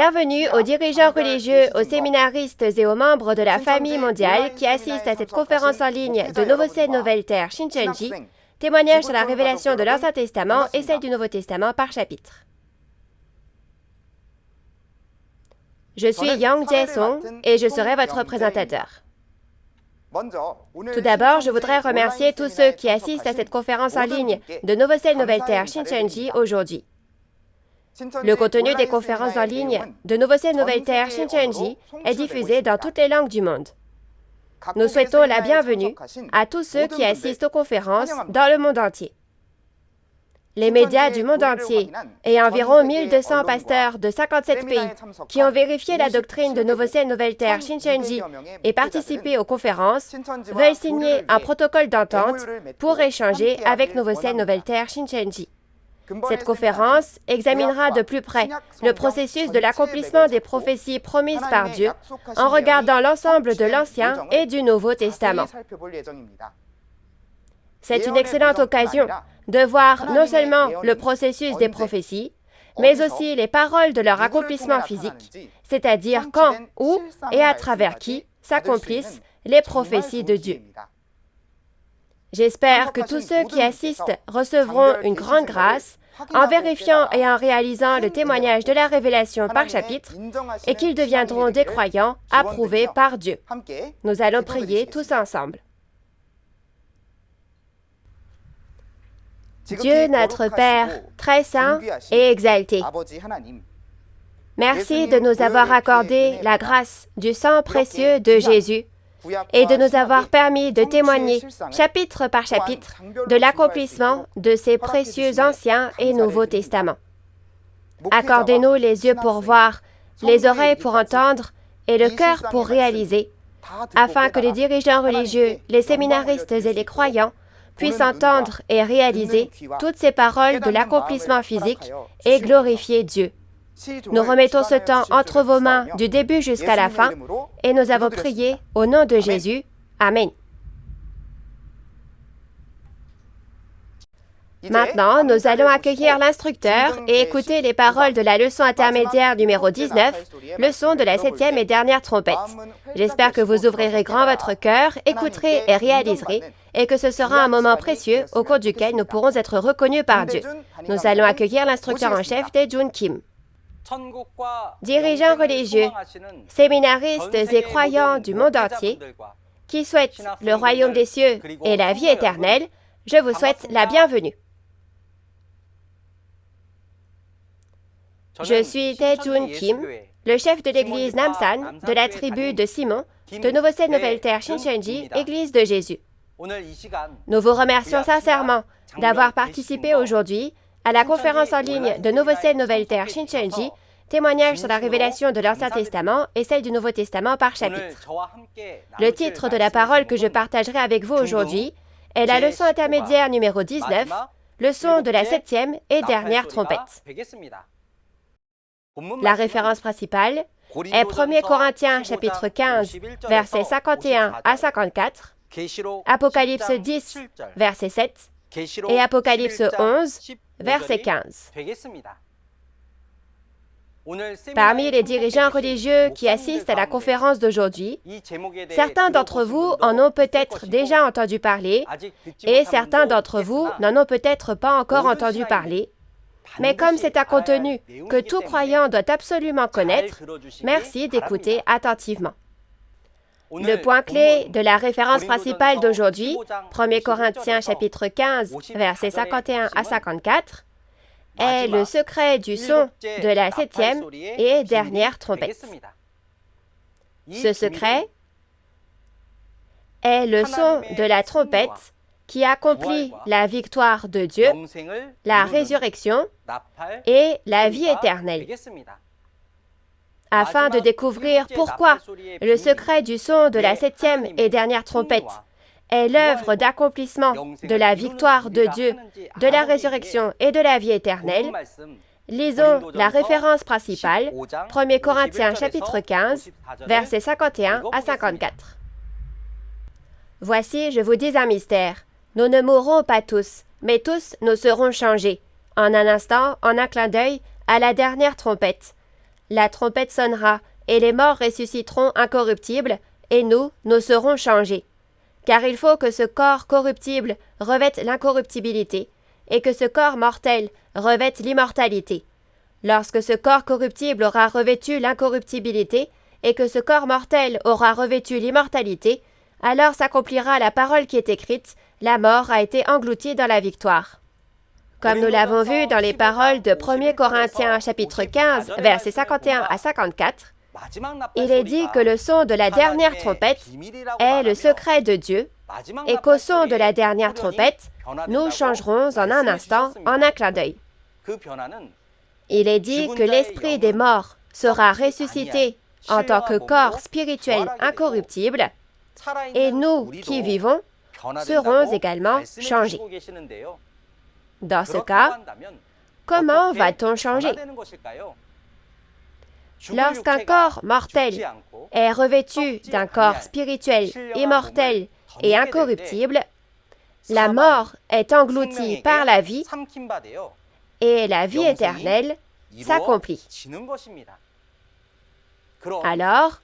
Bienvenue aux dirigeants religieux, aux séminaristes et aux membres de la famille mondiale qui assistent à cette conférence en ligne de Novosel Nouvelle Terre Shincheonji, témoignage sur la révélation de l'Ancien Testament et celle du Nouveau Testament par chapitre. Je suis Yang Jae-song et je serai votre présentateur. Tout d'abord, je voudrais remercier tous ceux qui assistent à cette conférence en ligne de Novosel Nouvelle Terre Shincheonji aujourd'hui. Le contenu des conférences en ligne de Novosel Nouvelle Terre Shincheonji est diffusé dans toutes les langues du monde. Nous souhaitons la bienvenue à tous ceux qui assistent aux conférences dans le monde entier. Les médias du monde entier et environ 1200 pasteurs de 57 pays qui ont vérifié la doctrine de Novosel Nouvelle Terre Shincheonji et participé aux conférences veulent signer un protocole d'entente pour échanger avec Novosel Nouvelle Terre Shincheonji. Cette conférence examinera de plus près le processus de l'accomplissement des prophéties promises par Dieu en regardant l'ensemble de l'Ancien et du Nouveau Testament. C'est une excellente occasion de voir non seulement le processus des prophéties, mais aussi les paroles de leur accomplissement physique, c'est-à-dire quand, où et à travers qui s'accomplissent les prophéties de Dieu. J'espère que tous ceux qui assistent recevront une grande grâce en vérifiant et en réalisant le témoignage de la révélation par chapitre et qu'ils deviendront des croyants approuvés par Dieu. Nous allons prier tous ensemble. Dieu notre Père, très saint et exalté, merci de nous avoir accordé la grâce du sang précieux de Jésus et de nous avoir permis de témoigner, chapitre par chapitre, de l'accomplissement de ces précieux Anciens et Nouveaux Testaments. Accordez-nous les yeux pour voir, les oreilles pour entendre et le cœur pour réaliser, afin que les dirigeants religieux, les séminaristes et les croyants puissent entendre et réaliser toutes ces paroles de l'accomplissement physique et glorifier Dieu. Nous remettons ce temps entre vos mains du début jusqu'à la fin et nous avons prié au nom de Jésus. Amen. Maintenant, nous allons accueillir l'instructeur et écouter les paroles de la leçon intermédiaire numéro 19, leçon de la 7e et dernière trompette. J'espère que vous ouvrirez grand votre cœur, écouterez et réaliserez, et que ce sera un moment précieux au cours duquel nous pourrons être reconnus par Dieu. Nous allons accueillir l'instructeur en chef, Dae-Jun Kim. Dirigeants religieux, séminaristes et croyants du monde entier, qui souhaitent le royaume des cieux et la vie éternelle, je vous souhaite la bienvenue. Je suis Dae-Jun Kim, le chef de l'église Namsan de la tribu de Simon de Novosel Nouvelle Terre Shincheonji, Église de Jésus. Nous vous remercions sincèrement d'avoir participé aujourd'hui à la conférence en ligne de Novosel Nouvelle Terre Shincheonji, témoignage sur la révélation de l'Ancien Testament et celle du Nouveau Testament par chapitre. Le titre de la parole que je partagerai avec vous aujourd'hui est la leçon intermédiaire numéro 19, leçon de la 7e et dernière trompette. La référence principale est 1 Corinthiens chapitre 15, versets 51 à 54, Apocalypse 10, verset 7, et Apocalypse 11, verset 15. Parmi les dirigeants religieux qui assistent à la conférence d'aujourd'hui, certains d'entre vous en ont peut-être déjà entendu parler et certains d'entre vous n'en ont peut-être pas encore entendu parler. Mais comme c'est un contenu que tout croyant doit absolument connaître, merci d'écouter attentivement. Le point clé de la référence principale d'aujourd'hui, 1 Corinthiens chapitre 15, versets 51 à 54, est le secret du son de la 7e et dernière trompette. Ce secret est le son de la trompette qui accomplit la victoire de Dieu, la résurrection et la vie éternelle. Afin de découvrir pourquoi le secret du son de la 7e et dernière trompette est l'œuvre d'accomplissement de la victoire de Dieu, de la résurrection et de la vie éternelle, lisons la référence principale, 1 Corinthiens chapitre 15, versets 51 à 54. Voici, je vous dis un mystère. Nous ne mourrons pas tous, mais tous nous serons changés, en un instant, en un clin d'œil, à la dernière trompette. la trompette sonnera, et les morts ressusciteront incorruptibles, et nous serons changés. Car il faut que ce corps corruptible revête l'incorruptibilité, et que ce corps mortel revête l'immortalité. Lorsque ce corps corruptible aura revêtu l'incorruptibilité, et que ce corps mortel aura revêtu l'immortalité, alors s'accomplira la parole qui est écrite, la mort a été engloutie dans la victoire. Comme nous l'avons vu dans les paroles de 1 Corinthiens chapitre 15, versets 51 à 54, il est dit que le son de la dernière trompette est le secret de Dieu, et qu'au son de la dernière trompette, nous changerons en un instant, en un clin d'œil. Il est dit que l'esprit des morts sera ressuscité en tant que corps spirituel incorruptible, et nous qui vivons serons également changés. Dans ce cas, comment va-t-on changer? Lorsqu'un corps mortel est revêtu d'un corps spirituel immortel et incorruptible, la mort est engloutie par la vie et la vie éternelle s'accomplit. Alors,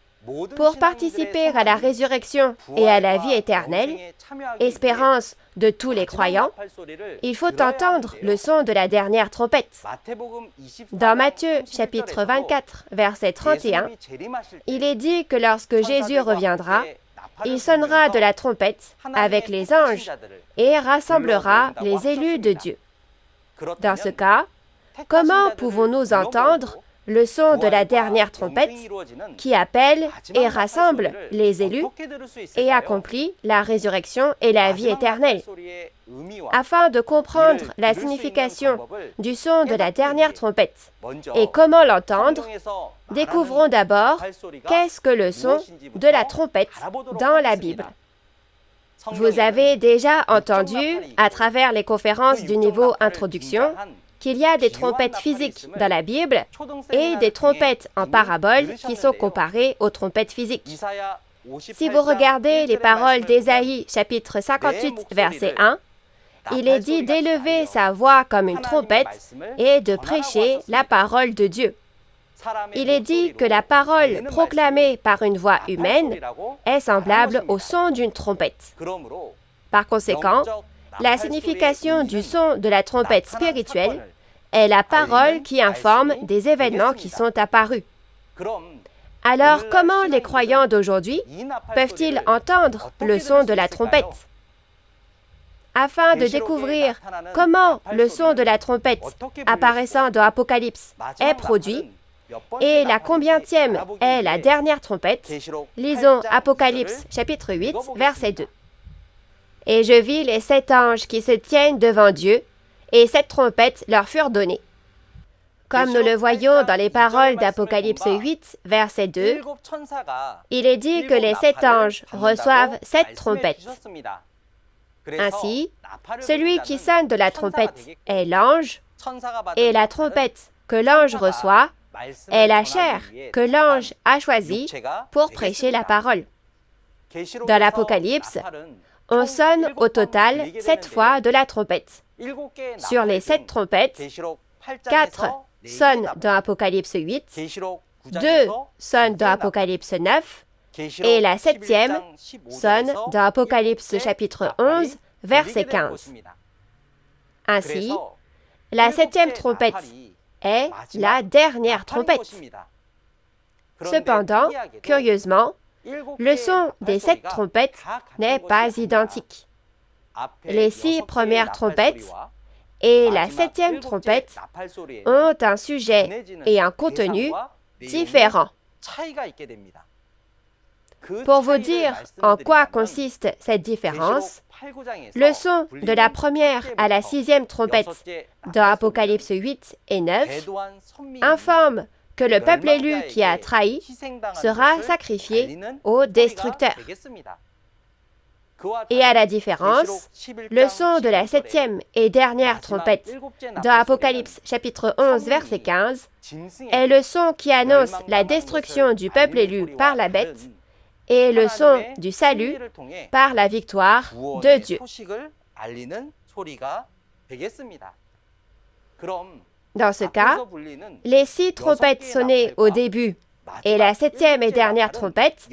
pour participer à la résurrection et à la vie éternelle, espérance de tous les croyants, il faut entendre le son de la dernière trompette. Dans Matthieu chapitre 24, verset 31, il est dit que lorsque Jésus reviendra, il sonnera de la trompette avec les anges et rassemblera les élus de Dieu. Dans ce cas, comment pouvons-nous entendre le son de la dernière trompette qui appelle et rassemble les élus et accomplit la résurrection et la vie éternelle? Afin de comprendre la signification du son de la dernière trompette et comment l'entendre, découvrons d'abord qu'est-ce que le son de la trompette dans la Bible. Vous avez déjà entendu, à travers les conférences du niveau introduction, qu'il y a des trompettes physiques dans la Bible et des trompettes en parabole qui sont comparées aux trompettes physiques. Si vous regardez les paroles d'Ésaïe chapitre 58 verset 1, il est dit d'élever sa voix comme une trompette et de prêcher la parole de Dieu. Il est dit que la parole proclamée par une voix humaine est semblable au son d'une trompette. Par conséquent, la signification du son de la trompette spirituelle est la parole qui informe des événements qui sont apparus. Alors, comment les croyants d'aujourd'hui peuvent-ils entendre le son de la trompette? Afin de découvrir comment le son de la trompette apparaissant dans Apocalypse est produit et la combientième est la dernière trompette, lisons Apocalypse chapitre 8, verset 2. Et je vis les 7 anges qui se tiennent devant Dieu, et 7 trompettes leur furent données. Comme nous le voyons dans les paroles d'Apocalypse 8, verset 2, il est dit que les 7 anges reçoivent 7 trompettes. Ainsi, celui qui sonne de la trompette est l'ange, et la trompette que l'ange reçoit est la chair que l'ange a choisie pour prêcher la parole. Dans l'Apocalypse, on sonne au total 7 fois de la trompette. Sur les 7 trompettes, 4 sonnent dans Apocalypse 8, 2 sonnent dans Apocalypse 9, et la 7e sonne dans Apocalypse chapitre 11, verset 15. Ainsi, la 7e trompette est la dernière trompette. Cependant, curieusement, le son des 7 trompettes n'est pas identique. Les 6 premières trompettes et la 7e trompette ont un sujet et un contenu différents. Pour vous dire en quoi consiste cette différence, le son de la première à la 6e trompette dans Apocalypse 8 et 9 informe que le peuple élu qui a trahi sera sacrifié au destructeur. Et à la différence, le son de la 7e et dernière trompette dans Apocalypse chapitre 11 verset 15 est le son qui annonce la destruction du peuple élu par la bête et le son du salut par la victoire de Dieu. Dans ce cas, les 6 trompettes sonnées au début et la 7e et dernière trompette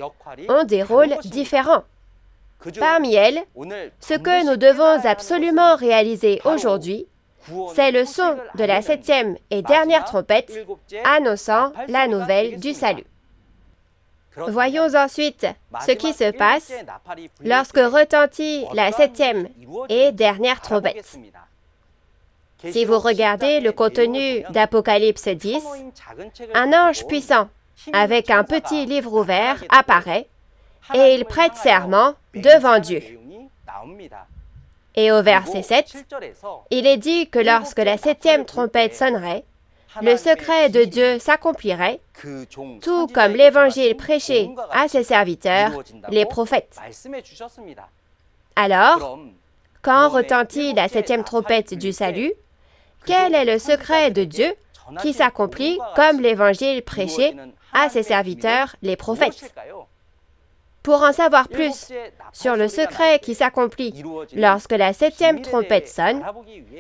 ont des rôles différents. Parmi elles, ce que nous devons absolument réaliser aujourd'hui, c'est le son de la 7e et dernière trompette annonçant la nouvelle du salut. Voyons ensuite ce qui se passe lorsque retentit la 7e et dernière trompette. Si vous regardez le contenu d'Apocalypse 10, un ange puissant avec un petit livre ouvert apparaît et il prête serment devant Dieu. Et au verset 7, il est dit que lorsque la 7e trompette sonnerait, le secret de Dieu s'accomplirait, tout comme l'évangile prêché à ses serviteurs, les prophètes. Alors, quand retentit la 7e trompette du salut, quel est le secret de Dieu qui s'accomplit comme l'évangile prêché à ses serviteurs, les prophètes? Pour en savoir plus sur le secret qui s'accomplit lorsque la 7e trompette sonne,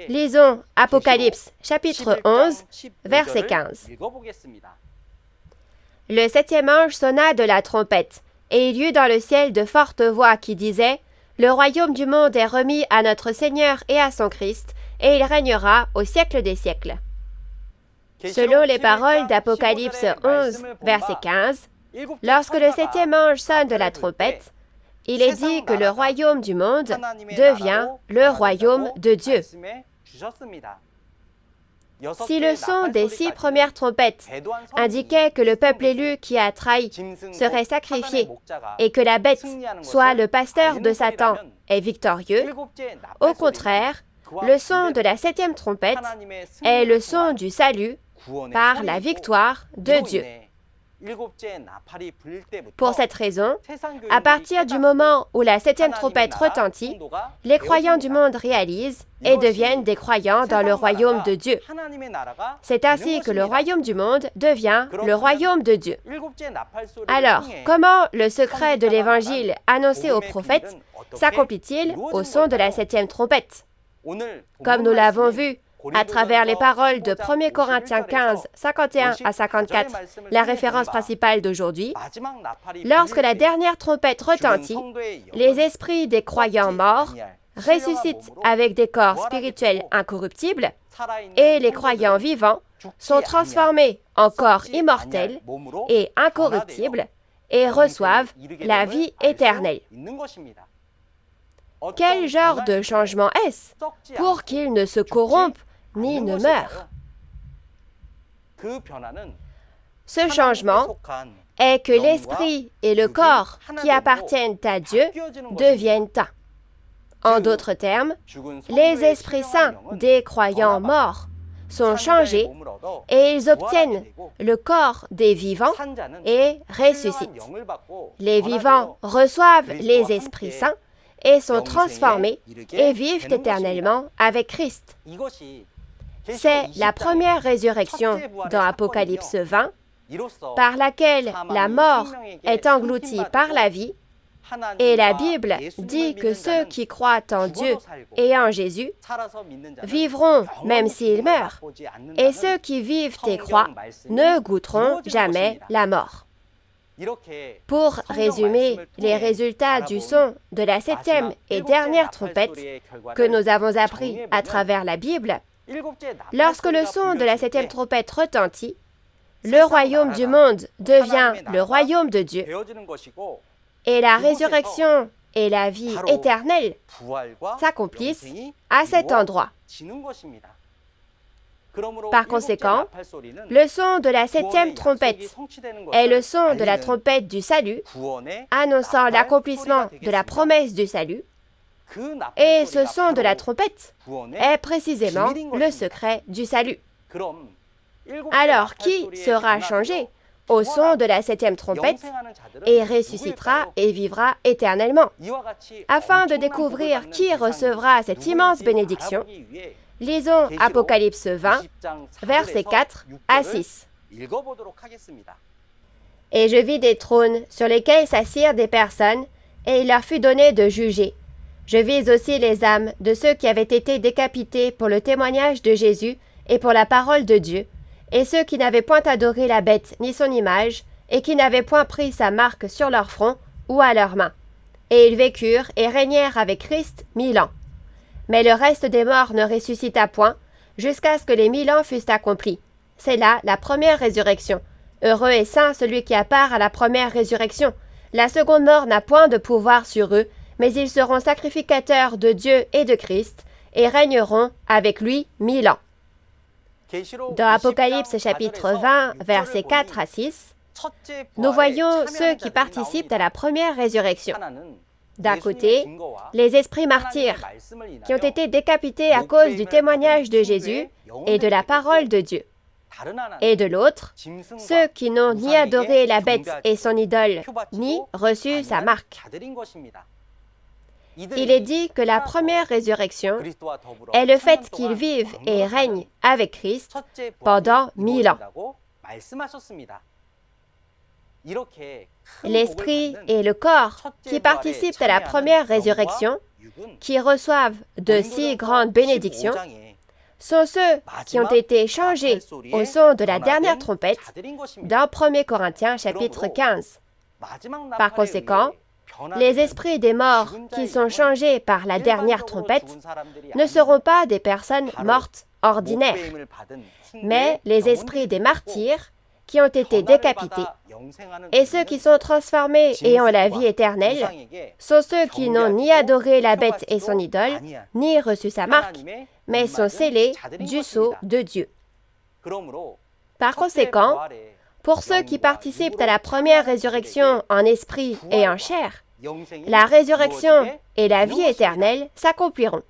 lisons Apocalypse chapitre 11, verset 15. Le 7e ange sonna de la trompette, et il y eut dans le ciel de fortes voix qui disaient « Le royaume du monde est remis à notre Seigneur et à son Christ, et il régnera au siècle des siècles. » Selon les paroles d'Apocalypse 11, verset 15, lorsque le 7e ange sonne de la trompette, il est dit que le royaume du monde devient le royaume de Dieu. Si le son des 6 premières trompettes indiquait que le peuple élu qui a trahi serait sacrifié et que la bête, soit le pasteur de Satan, est victorieux, au contraire, le son de la 7e trompette est le son du salut par la victoire de Dieu. Pour cette raison, à partir du moment où la 7e trompette retentit, les croyants du monde réalisent et deviennent des croyants dans le royaume de Dieu. C'est ainsi que le royaume du monde devient le royaume de Dieu. Alors, comment le secret de l'évangile annoncé aux prophètes s'accomplit-il au son de la 7e trompette? Comme nous l'avons vu, à travers les paroles de 1 Corinthiens 15, 51 à 54, la référence principale d'aujourd'hui, lorsque la dernière trompette retentit, les esprits des croyants morts ressuscitent avec des corps spirituels incorruptibles et les croyants vivants sont transformés en corps immortels et incorruptibles et reçoivent la vie éternelle. Quel genre de changement est-ce pour qu'ils ne se corrompent ni ne meurent? Ce changement est que l'esprit et le corps qui appartiennent à Dieu deviennent un. En d'autres termes, les esprits saints des croyants morts sont changés et ils obtiennent le corps des vivants et ressuscitent. Les vivants reçoivent les esprits saints et sont transformés et vivent éternellement avec Christ. C'est la première résurrection dans Apocalypse 20, par laquelle la mort est engloutie par la vie, et la Bible dit que ceux qui croient en Dieu et en Jésus vivront même s'ils meurent, et ceux qui vivent et croient ne goûteront jamais la mort. Pour résumer les résultats du son de la 7e et dernière trompette que nous avons appris à travers la Bible, lorsque le son de la 7e trompette retentit, le royaume du monde devient le royaume de Dieu et la résurrection et la vie éternelle s'accomplissent à cet endroit. Par conséquent, le son de la 7e trompette est le son de la trompette du salut, annonçant l'accomplissement de la promesse du salut, et ce son de la trompette est précisément le secret du salut. Alors, qui sera changé au son de la 7e trompette et ressuscitera et vivra éternellement? Afin de découvrir qui recevra cette immense bénédiction, lisons Apocalypse 20, versets 4 à 6. Et je vis des trônes sur lesquels s'assirent des personnes, et il leur fut donné de juger. Je vis aussi les âmes de ceux qui avaient été décapités pour le témoignage de Jésus et pour la parole de Dieu, et ceux qui n'avaient point adoré la bête ni son image, et qui n'avaient point pris sa marque sur leur front ou à leurs mains. Et ils vécurent et régnèrent avec Christ 1000 ans. Mais le reste des morts ne ressuscita point, jusqu'à ce que les 1000 ans fussent accomplis. C'est là la première résurrection. Heureux et saint celui qui a part à la première résurrection. La seconde mort n'a point de pouvoir sur eux, mais ils seront sacrificateurs de Dieu et de Christ, et régneront avec lui 1000 ans. Dans Apocalypse chapitre 20, versets 4 à 6, nous voyons ceux qui participent à la première résurrection. D'un côté, les esprits martyrs, qui ont été décapités à cause du témoignage de Jésus et de la parole de Dieu. Et de l'autre, ceux qui n'ont ni adoré la bête et son idole, ni reçu sa marque. Il est dit que la première résurrection est le fait qu'ils vivent et règnent avec Christ pendant 1000 ans. L'esprit et le corps qui participent à la première résurrection, qui reçoivent de si grandes bénédictions, sont ceux qui ont été changés au son de la dernière trompette dans 1 Corinthiens chapitre 15. Par conséquent, les esprits des morts qui sont changés par la dernière trompette ne seront pas des personnes mortes ordinaires, mais les esprits des martyrs qui ont été décapités, et ceux qui sont transformés et ont la vie éternelle sont ceux qui n'ont ni adoré la bête et son idole, ni reçu sa marque, mais sont scellés du sceau de Dieu. Par conséquent, pour ceux qui participent à la première résurrection en esprit et en chair, la résurrection et la vie éternelle s'accompliront.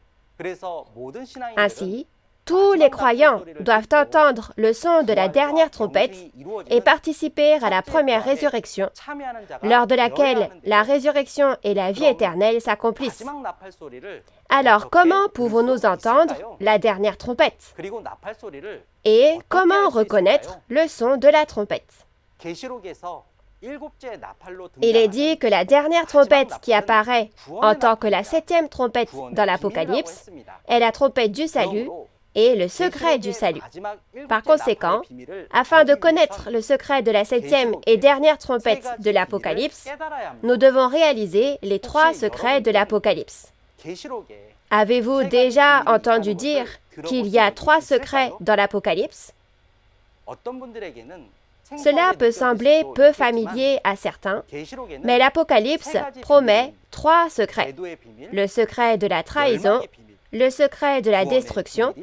Ainsi, tous les croyants doivent entendre le son de la dernière trompette et participer à la première résurrection, lors de laquelle la résurrection et la vie éternelle s'accomplissent. Alors, comment pouvons-nous entendre la dernière trompette? Et comment reconnaître le son de la trompette? Il est dit que la dernière trompette qui apparaît en tant que la 7e trompette dans l'Apocalypse est la trompette du salut et le secret du salut. Par conséquent, afin de connaître le secret de la 7e et dernière trompette de l'Apocalypse, nous devons réaliser les 3 secrets de l'Apocalypse. Avez-vous déjà entendu dire qu'il y a 3 secrets dans l'Apocalypse? Cela peut sembler peu familier à certains, mais l'Apocalypse promet 3 secrets. Le secret de la trahison, le secret de la destruction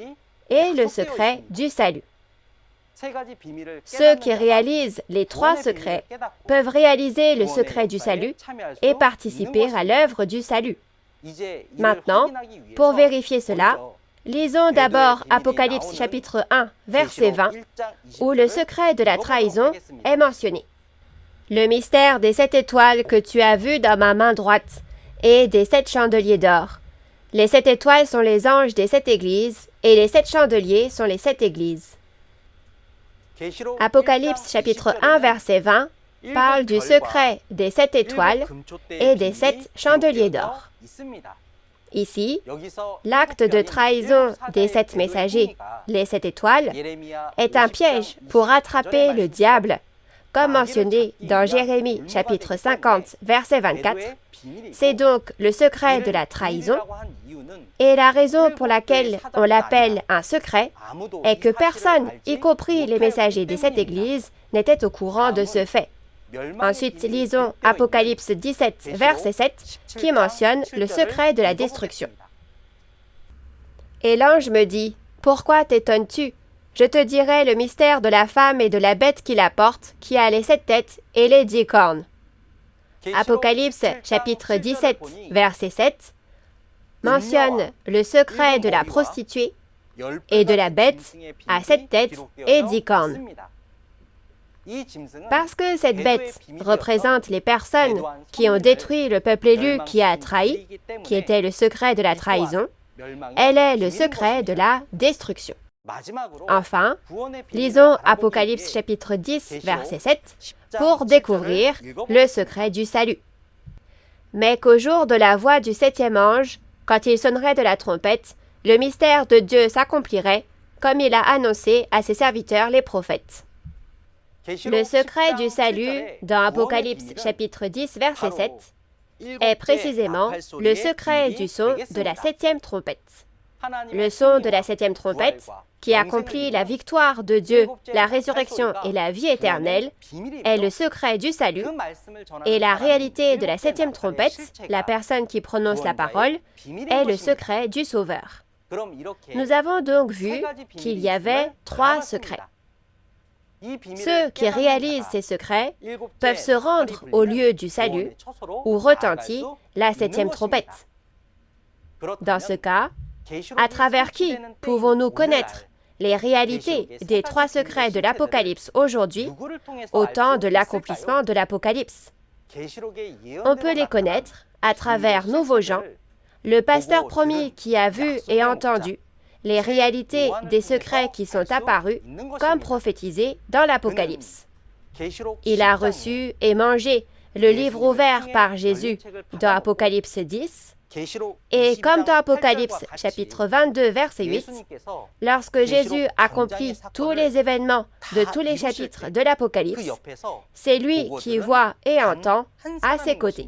et le secret du salut. Ceux qui réalisent les 3 secrets peuvent réaliser le secret du salut et participer à l'œuvre du salut. Maintenant, pour vérifier cela, lisons d'abord Apocalypse chapitre 1, verset 20, où le secret de la trahison est mentionné. Le mystère des 7 étoiles que tu as vues dans ma main droite et des 7 chandeliers d'or. Les 7 étoiles sont les anges des 7 églises, et les 7 chandeliers sont les 7 églises. Apocalypse chapitre 1, verset 20 parle du secret des 7 étoiles et des 7 chandeliers d'or. Ici, l'acte de trahison des 7 messagers, les 7 étoiles, est un piège pour attraper le diable, comme mentionné dans Jérémie chapitre 50, verset 24. C'est donc le secret de la trahison, et la raison pour laquelle on l'appelle un secret est que personne, y compris les messagers des 7 églises, n'était au courant de ce fait. Ensuite, lisons Apocalypse 17, verset 7, qui mentionne le secret de la destruction. Et l'ange me dit, « Pourquoi t'étonnes-tu? Je te dirai le mystère de la femme et de la bête qui la porte, qui a les 7 têtes et les 10 cornes. » Apocalypse chapitre 17, verset 7, mentionne le secret de la prostituée et de la bête à 7 têtes et 10 cornes. Parce que cette bête représente les personnes qui ont détruit le peuple élu qui a trahi, qui était le secret de la trahison, elle est le secret de la destruction. Enfin, lisons Apocalypse chapitre 10, verset 7, pour découvrir le secret du salut. Mais qu'au jour de la voix du 7e ange, quand il sonnerait de la trompette, le mystère de Dieu s'accomplirait, comme il a annoncé à ses serviteurs les prophètes. Le secret du salut dans Apocalypse chapitre 10 verset 7 est précisément le secret du son de la septième trompette. Le son de la septième trompette, qui accomplit la victoire de Dieu, la résurrection et la vie éternelle, est le secret du salut, et la réalité de la septième trompette, la personne qui prononce la parole, est le secret du Sauveur. Nous avons donc vu qu'il y avait 3 secrets. Ceux qui réalisent ces secrets peuvent se rendre au lieu du salut où retentit la septième trompette. Dans ce cas, à travers qui pouvons-nous connaître les réalités des 3 secrets de l'Apocalypse aujourd'hui, au temps de l'accomplissement de l'Apocalypse? On peut les connaître à travers Nouveau Jean, le pasteur promis qui a vu et entendu les réalités des secrets qui sont apparus comme prophétisés dans l'Apocalypse. Il a reçu et mangé le livre ouvert par Jésus dans Apocalypse 10, et comme dans Apocalypse chapitre 22 verset 8, lorsque Jésus accomplit tous les événements de tous les chapitres de l'Apocalypse, c'est lui qui voit et entend à ses côtés.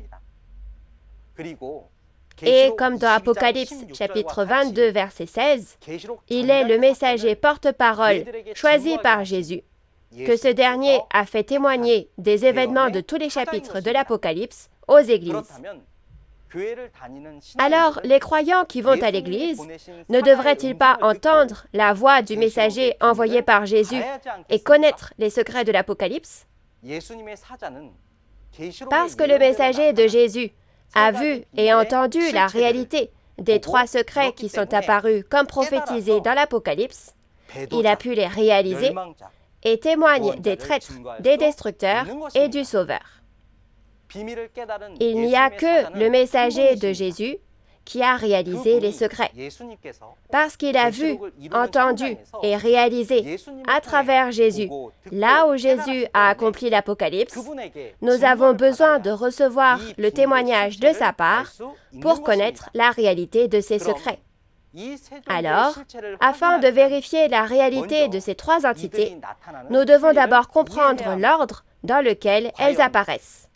Et comme dans Apocalypse chapitre 22 verset 16, il est le messager porte-parole choisi par Jésus, que ce dernier a fait témoigner des événements de tous les chapitres de l'Apocalypse aux églises. Alors, les croyants qui vont à l'église ne devraient-ils pas entendre la voix du messager envoyé par Jésus et connaître les secrets de l'Apocalypse? Parce que le messager de Jésus a vu et entendu la réalité des 3 secrets qui sont apparus comme prophétisés dans l'Apocalypse, il a pu les réaliser et témoigne des traîtres, des destructeurs et du Sauveur. Il n'y a que le messager de Jésus qui a réalisé les secrets. Parce qu'il a vu, entendu et réalisé à travers Jésus, là où Jésus a accompli l'Apocalypse, nous avons besoin de recevoir le témoignage de sa part pour connaître la réalité de ces secrets. Alors, afin de vérifier la réalité de ces 3 entités, nous devons d'abord comprendre l'ordre dans lequel elles apparaissent.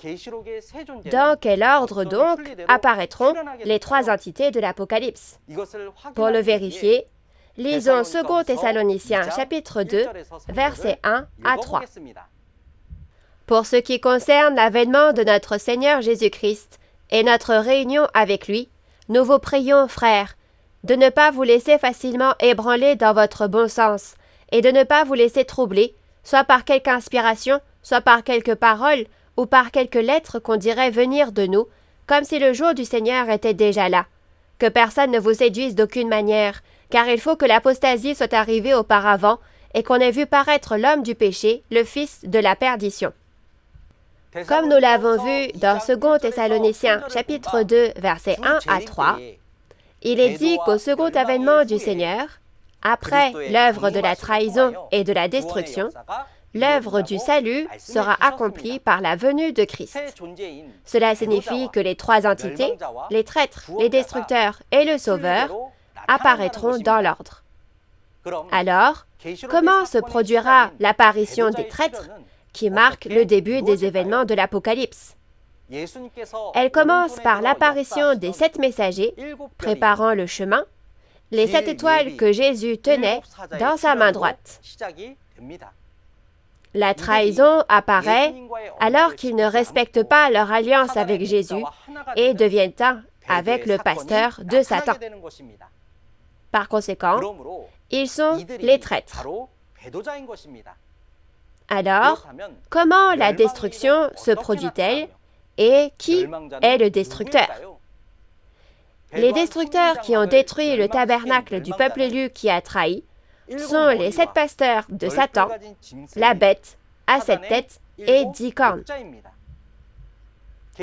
Dans quel ordre donc apparaîtront les 3 entités de l'Apocalypse? Pour le vérifier, lisons 2 Thessaloniciens chapitre 2, versets 1 à 3. Pour ce qui concerne l'avènement de notre Seigneur Jésus-Christ et notre réunion avec lui, nous vous prions, frères, de ne pas vous laisser facilement ébranler dans votre bon sens, et de ne pas vous laisser troubler, soit par quelque inspiration, soit par quelque parole, ou par quelque lettre qu'on dirait venir de nous, comme si le jour du Seigneur était déjà là. Que personne ne vous séduise d'aucune manière, car il faut que l'apostasie soit arrivée auparavant, et qu'on ait vu paraître l'homme du péché, le fils de la perdition. Comme nous l'avons vu dans 2 Thessaloniciens chapitre 2, versets 1 à 3, il est dit qu'au second avènement du Seigneur, après l'œuvre de la trahison et de la destruction, l'œuvre du salut sera accomplie par la venue de Christ. Cela signifie que les 3 entités, les traîtres, les destructeurs et le Sauveur, apparaîtront dans l'ordre. Alors, comment se produira l'apparition des traîtres qui marque le début des événements de l'Apocalypse? Elle commence par l'apparition des 7 messagers préparant le chemin, les 7 étoiles que Jésus tenait dans sa main droite. La trahison apparaît alors qu'ils ne respectent pas leur alliance avec Jésus et deviennent un avec le pasteur de Satan. Par conséquent, ils sont les traîtres. Alors, comment la destruction se produit-elle et qui est le destructeur? Les destructeurs qui ont détruit le tabernacle du peuple élu qui a trahi sont les 7 pasteurs de Satan, la bête à 7 têtes et 10 cornes.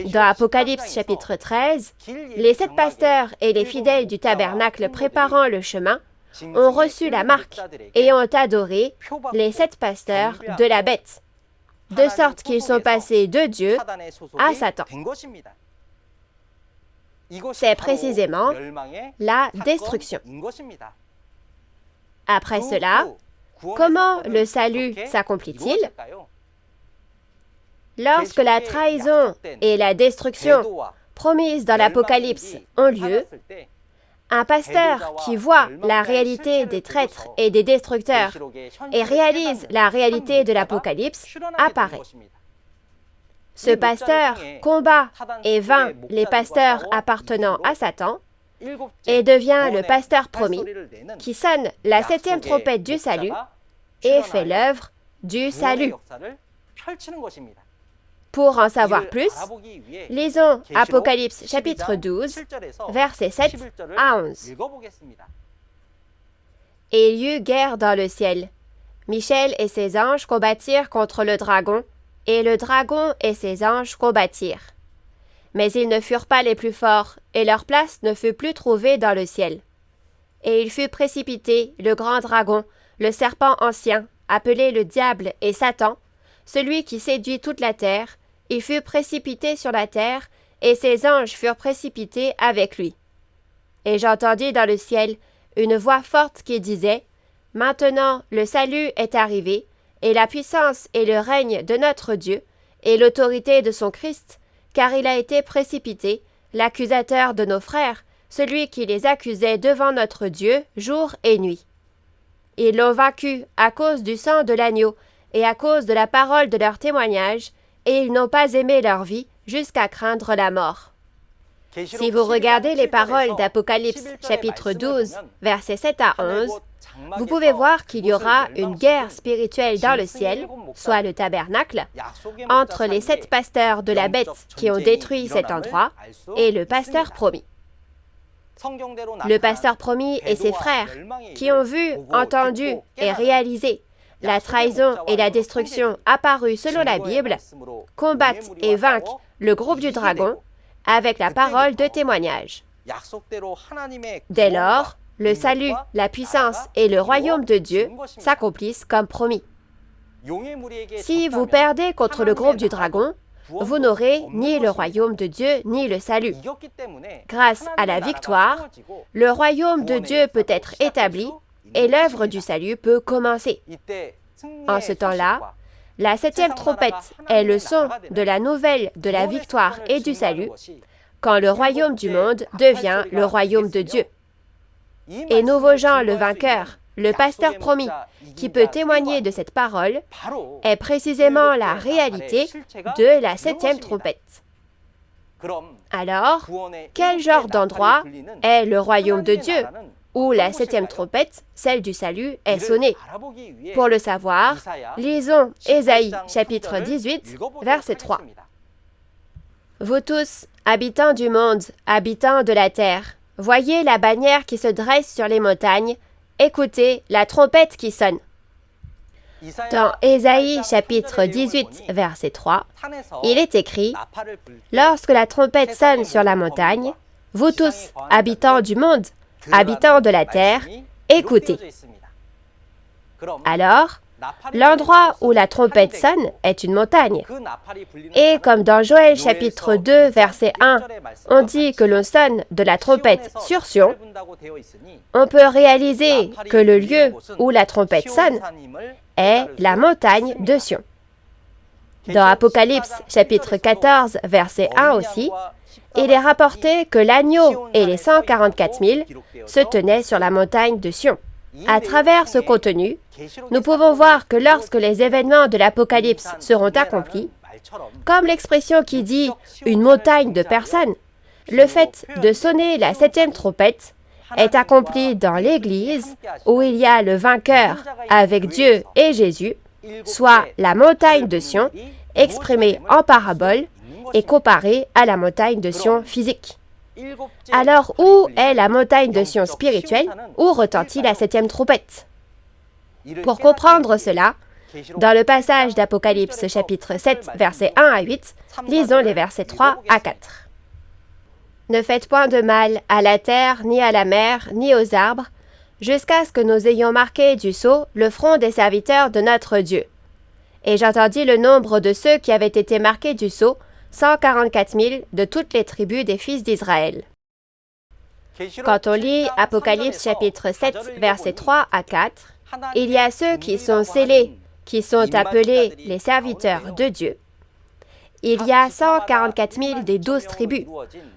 Dans Apocalypse chapitre 13, les 7 pasteurs et les fidèles du tabernacle préparant le chemin ont reçu la marque et ont adoré les 7 pasteurs de la bête, de sorte qu'ils sont passés de Dieu à Satan. C'est précisément la destruction. Après cela, comment le salut s'accomplit-il? Lorsque la trahison et la destruction promises dans l'Apocalypse ont lieu, un pasteur qui voit la réalité des traîtres et des destructeurs et réalise la réalité de l'Apocalypse apparaît. Ce pasteur combat et vainc les pasteurs appartenant à Satan et devient le pasteur promis qui sonne la 7e trompette du salut et fait l'œuvre du salut. Pour en savoir plus, lisons Apocalypse chapitre 12, versets 7 à 11. Et il y eut guerre dans le ciel. Michel et ses anges combattirent contre le dragon, et le dragon et ses anges combattirent. Mais ils ne furent pas les plus forts, et leur place ne fut plus trouvée dans le ciel. Et il fut précipité, le grand dragon, le serpent ancien, appelé le diable et Satan, celui qui séduit toute la terre, il fut précipité sur la terre, et ses anges furent précipités avec lui. Et j'entendis dans le ciel une voix forte qui disait, « Maintenant le salut est arrivé, et la puissance et le règne de notre Dieu, et l'autorité de son Christ, car il a été précipité, l'accusateur de nos frères, celui qui les accusait devant notre Dieu jour et nuit. Ils l'ont vaincu à cause du sang de l'agneau, et à cause de la parole de leur témoignage, et ils n'ont pas aimé leur vie jusqu'à craindre la mort. » Si vous regardez les paroles d'Apocalypse chapitre 12, versets 7 à 11, vous pouvez voir qu'il y aura une guerre spirituelle dans le ciel, soit le tabernacle, entre les 7 pasteurs de la bête qui ont détruit cet endroit et le pasteur promis. Le pasteur promis et ses frères, qui ont vu, entendu et réalisé la trahison et la destruction apparues selon la Bible, combattent et vainquent le groupe du dragon avec la parole de témoignage. Dès lors, le salut, la puissance et le royaume de Dieu s'accomplissent comme promis. Si vous perdez contre le groupe du dragon, vous n'aurez ni le royaume de Dieu ni le salut. Grâce à la victoire, le royaume de Dieu peut être établi et l'œuvre du salut peut commencer. En ce temps-là, la 7e trompette est le son de la nouvelle de la victoire et du salut, quand le royaume du monde devient le royaume de Dieu. Et Nouveau Jean le vainqueur, le pasteur promis, qui peut témoigner de cette parole, est précisément la réalité de la 7e trompette. Alors, quel genre d'endroit est le royaume de Dieu, où la 7e trompette, celle du salut, est sonnée? Pour le savoir, lisons Ésaïe chapitre 18, verset 3. Vous tous, habitants du monde, habitants de la terre, voyez la bannière qui se dresse sur les montagnes, écoutez la trompette qui sonne. Dans Ésaïe chapitre 18, verset 3, il est écrit « Lorsque la trompette sonne sur la montagne, vous tous, habitants du monde, habitants de la terre, écoutez. » Alors, l'endroit où la trompette sonne est une montagne. Et comme dans Joël chapitre 2, verset 1, on dit que l'on sonne de la trompette sur Sion, on peut réaliser que le lieu où la trompette sonne est la montagne de Sion. Dans Apocalypse chapitre 14, verset 1 aussi, il est rapporté que l'agneau et les 144 000 se tenaient sur la montagne de Sion. À travers ce contenu, nous pouvons voir que lorsque les événements de l'Apocalypse seront accomplis, comme l'expression qui dit « une montagne de personnes », le fait de sonner la 7e trompette est accompli dans l'Église où il y a le vainqueur avec Dieu et Jésus, soit la montagne de Sion, exprimée en parabole et comparée à la montagne de Sion physique. Alors, où est la montagne de Sion spirituelle où retentit la 7e trompette? Pour comprendre cela, dans le passage d'Apocalypse chapitre 7, versets 1 à 8, lisons les versets 3 à 4. « Ne faites point de mal à la terre, ni à la mer, ni aux arbres, jusqu'à ce que nous ayons marqué du sceau le front des serviteurs de notre Dieu. Et j'entendis le nombre de ceux qui avaient été marqués du sceau, 144 000 de toutes les tribus des fils d'Israël. Quand on lit Apocalypse chapitre 7, versets 3 à 4, il y a ceux qui sont scellés, qui sont appelés les serviteurs de Dieu. Il y a 144 000 des 12 tribus,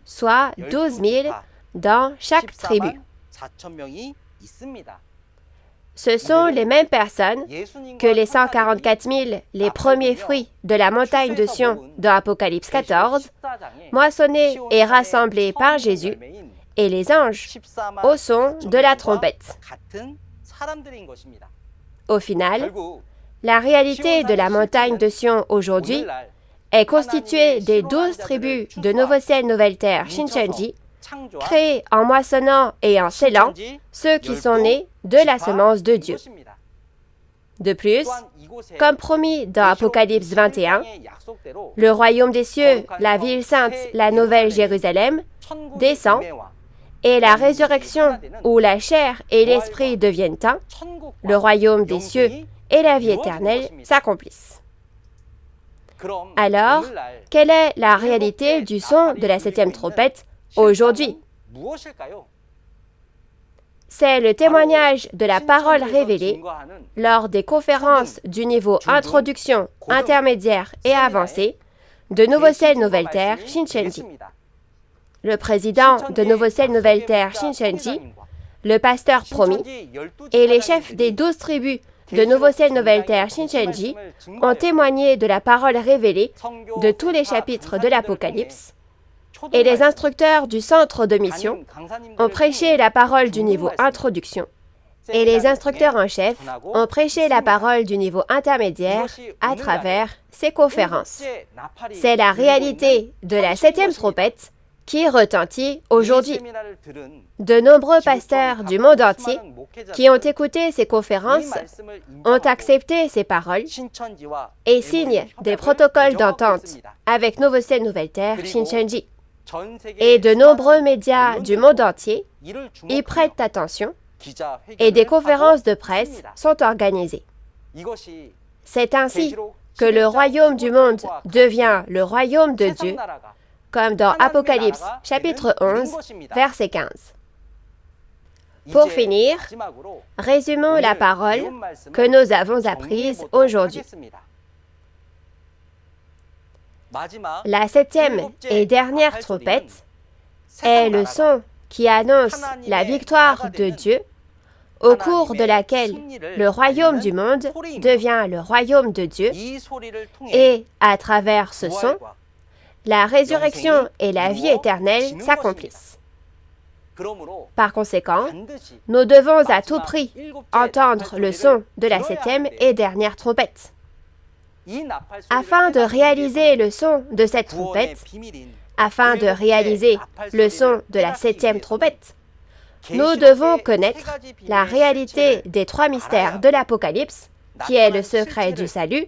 soit 12 000 dans chaque tribu. Ce sont les mêmes personnes que les 144 000, les premiers fruits de la montagne de Sion dans Apocalypse 14, moissonnés et rassemblés par Jésus, et les anges au son de la trompette. Au final, la réalité de la montagne de Sion aujourd'hui est constituée des 12 tribus de Nouvelle-Ciel, Nouvelle-Terre, Shincheonji, créées en moissonnant et en scellant ceux qui sont nés de la semence de Dieu. De plus, comme promis dans Apocalypse 21, le royaume des cieux, la ville sainte, la nouvelle Jérusalem, descend et la résurrection où la chair et l'esprit deviennent un, le royaume des cieux et la vie éternelle s'accomplissent. Alors, quelle est la réalité du son de la 7e trompette aujourd'hui? C'est le témoignage de la parole révélée lors des conférences du niveau introduction, intermédiaire et avancé de Nouvelle-Ciel, Nouvelle-Terre, Shincheonji. Le président de Nouvelle-Ciel, Nouvelle-Terre, Shincheonji, le pasteur promis et les chefs des 12 tribus de Nouvelle-Ciel, Nouvelle-Terre, Shincheonji ont témoigné de la parole révélée de tous les chapitres de l'Apocalypse, et les instructeurs du centre de mission ont prêché la parole du niveau introduction, et les instructeurs en chef ont prêché la parole du niveau intermédiaire à travers ces conférences. C'est la réalité de la 7e trompette qui retentit aujourd'hui. De nombreux pasteurs du monde entier qui ont écouté ces conférences ont accepté ces paroles et signent des protocoles d'entente avec Nouvelle-Ciel, Nouvelle-Terre, Shincheonji. Et de nombreux médias du monde entier y prêtent attention et des conférences de presse sont organisées. C'est ainsi que le royaume du monde devient le royaume de Dieu, comme dans Apocalypse chapitre 11, verset 15. Pour finir, résumons la parole que nous avons apprise aujourd'hui. La 7e et dernière trompette est le son qui annonce la victoire de Dieu, au cours de laquelle le royaume du monde devient le royaume de Dieu, et à travers ce son, la résurrection et la vie éternelle s'accomplissent. Par conséquent, nous devons à tout prix entendre le son de la 7e et dernière trompette. Afin de réaliser le son de cette trompette, afin de réaliser le son de la 7e trompette, nous devons connaître la réalité des 3 mystères de l'Apocalypse, qui est le secret du salut,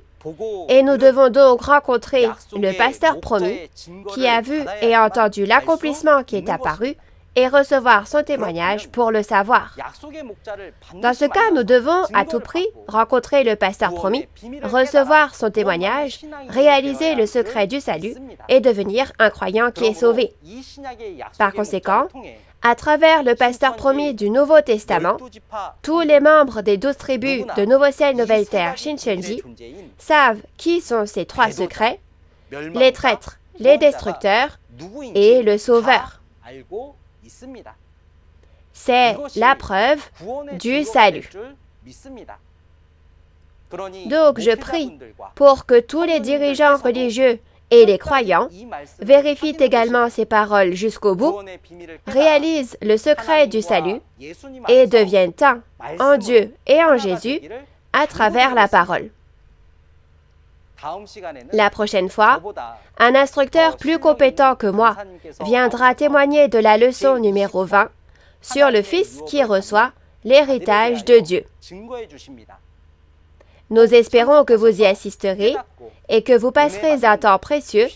et nous devons donc rencontrer le pasteur promis qui a vu et entendu l'accomplissement qui est apparu et recevoir son témoignage pour le savoir. Dans ce cas, nous devons à tout prix rencontrer le pasteur promis, recevoir son témoignage, réaliser le secret du salut et devenir un croyant qui est sauvé. Par conséquent, à travers le pasteur promis du Nouveau Testament, tous les membres des 12 tribus de Nouvelle-Ciel, Nouvelle-Terre, Shincheonji savent qui sont ces 3 secrets, les traîtres, les destructeurs et le sauveur. C'est la preuve du salut. Donc je prie pour que tous les dirigeants religieux et les croyants vérifient également ces paroles jusqu'au bout, réalisent le secret du salut et deviennent un en Dieu et en Jésus à travers la parole. La prochaine fois, un instructeur plus compétent que moi viendra témoigner de la leçon numéro 20 sur le Fils qui reçoit l'héritage de Dieu. Nous espérons que vous y assisterez et que vous passerez un temps précieux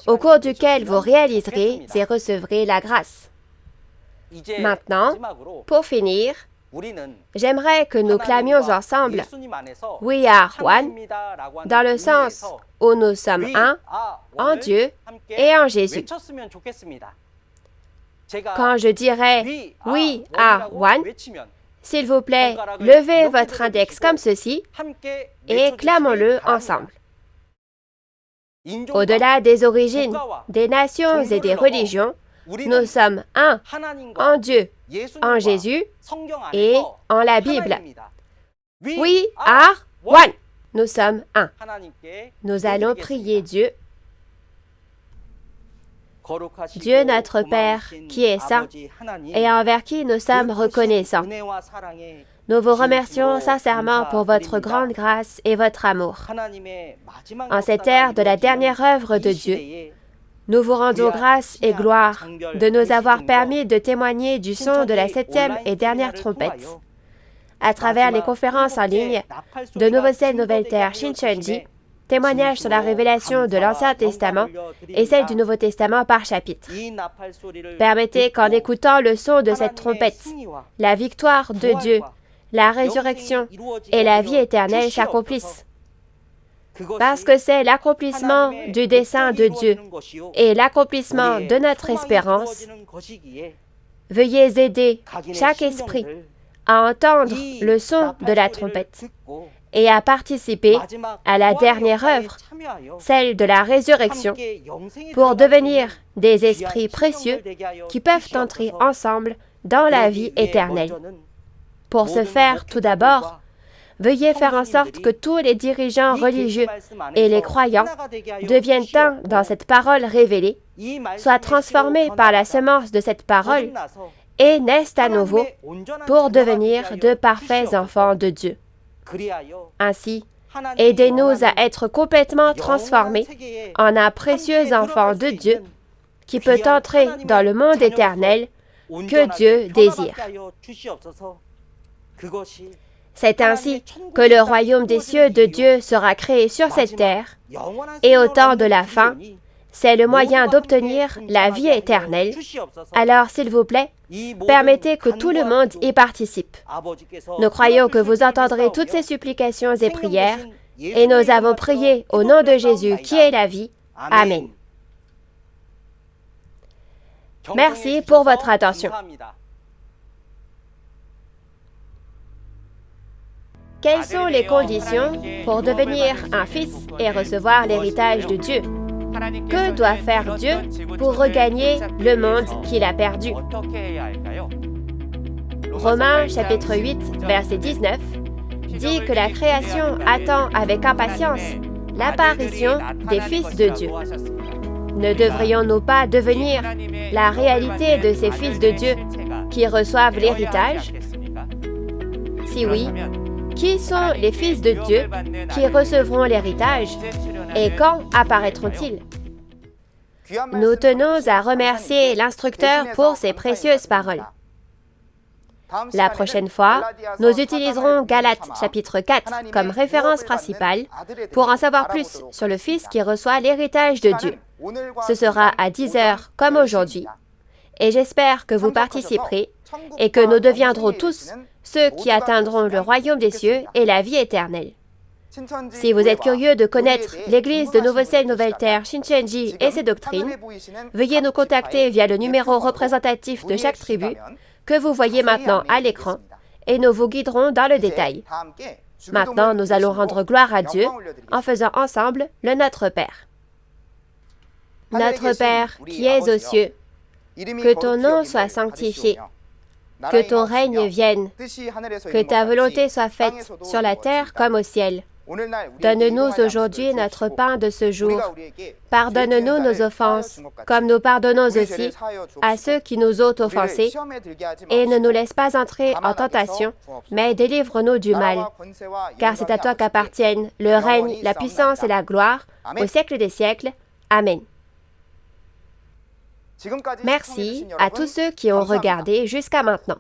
au cours duquel vous réaliserez et recevrez la grâce. Maintenant, pour finir, j'aimerais que nous clamions ensemble « We are one » dans le sens où nous sommes un en Dieu et en Jésus. Quand je dirai We are one, s'il vous plaît, levez votre index comme ceci et clamons-le ensemble. Au-delà des origines, des nations et des religions, nous sommes un en Dieu, en Jésus et en la Bible. We are one. Nous sommes un. Nous allons prier Dieu. Dieu notre Père, qui est saint, et envers qui nous sommes reconnaissants. Nous vous remercions sincèrement pour votre grande grâce et votre amour. En cette ère de la dernière œuvre de Dieu, nous vous rendons grâce et gloire de nous avoir permis de témoigner du son de la 7e et dernière trompette. À travers les conférences en ligne de Nouveau Ciel, Nouvelle Terre, Shincheonji, témoignages sur la révélation de l'Ancien Testament et celle du Nouveau Testament par chapitre. Permettez qu'en écoutant le son de cette trompette, la victoire de Dieu, la résurrection et la vie éternelle s'accomplissent. Parce que c'est l'accomplissement du dessein de Dieu et l'accomplissement de notre espérance, veuillez aider chaque esprit à entendre le son de la trompette et à participer à la dernière œuvre, celle de la résurrection, pour devenir des esprits précieux qui peuvent entrer ensemble dans la vie éternelle. Pour ce faire, tout d'abord, veuillez faire en sorte que tous les dirigeants religieux et les croyants deviennent un dans cette parole révélée, soient transformés par la semence de cette parole et naissent à nouveau pour devenir de parfaits enfants de Dieu. Ainsi, aidez-nous à être complètement transformés en un précieux enfant de Dieu qui peut entrer dans le monde éternel que Dieu désire. C'est ainsi que le royaume des cieux de Dieu sera créé sur cette terre, et au temps de la fin, c'est le moyen d'obtenir la vie éternelle. Alors, s'il vous plaît, permettez que tout le monde y participe. Nous croyons que vous entendrez toutes ces supplications et prières, et nous avons prié au nom de Jésus qui est la vie. Amen. Merci pour votre attention. Quelles sont les conditions pour devenir un fils et recevoir l'héritage de Dieu? Que doit faire Dieu pour regagner le monde qu'il a perdu? Romains chapitre 8, verset 19 dit que la création attend avec impatience l'apparition des fils de Dieu. Ne devrions-nous pas devenir la réalité de ces fils de Dieu qui reçoivent l'héritage? Si oui, qui sont les fils de Dieu qui recevront l'héritage et quand apparaîtront-ils? Nous tenons à remercier l'instructeur pour ses précieuses paroles. La prochaine fois, nous utiliserons Galates chapitre 4 comme référence principale pour en savoir plus sur le Fils qui reçoit l'héritage de Dieu. Ce sera à 10 heures comme aujourd'hui, et j'espère que vous participerez et que nous deviendrons tous ceux qui atteindront le royaume des cieux et la vie éternelle. Si vous êtes curieux de connaître l'Église de Nouveau Ciel, Nouvelle Terre, Shincheonji et ses doctrines, veuillez nous contacter via le numéro représentatif de chaque tribu que vous voyez maintenant à l'écran et nous vous guiderons dans le détail. Maintenant, nous allons rendre gloire à Dieu en faisant ensemble le Notre Père. Notre Père qui es aux cieux, que ton nom soit sanctifié, que ton règne vienne, que ta volonté soit faite sur la terre comme au ciel. Donne-nous aujourd'hui notre pain de ce jour. Pardonne-nous nos offenses, comme nous pardonnons aussi à ceux qui nous ont offensés. Et ne nous laisse pas entrer en tentation, mais délivre-nous du mal. Car c'est à toi qu'appartiennent le règne, la puissance et la gloire, au siècle des siècles. Amen. Merci à tous ceux qui ont regardé jusqu'à maintenant.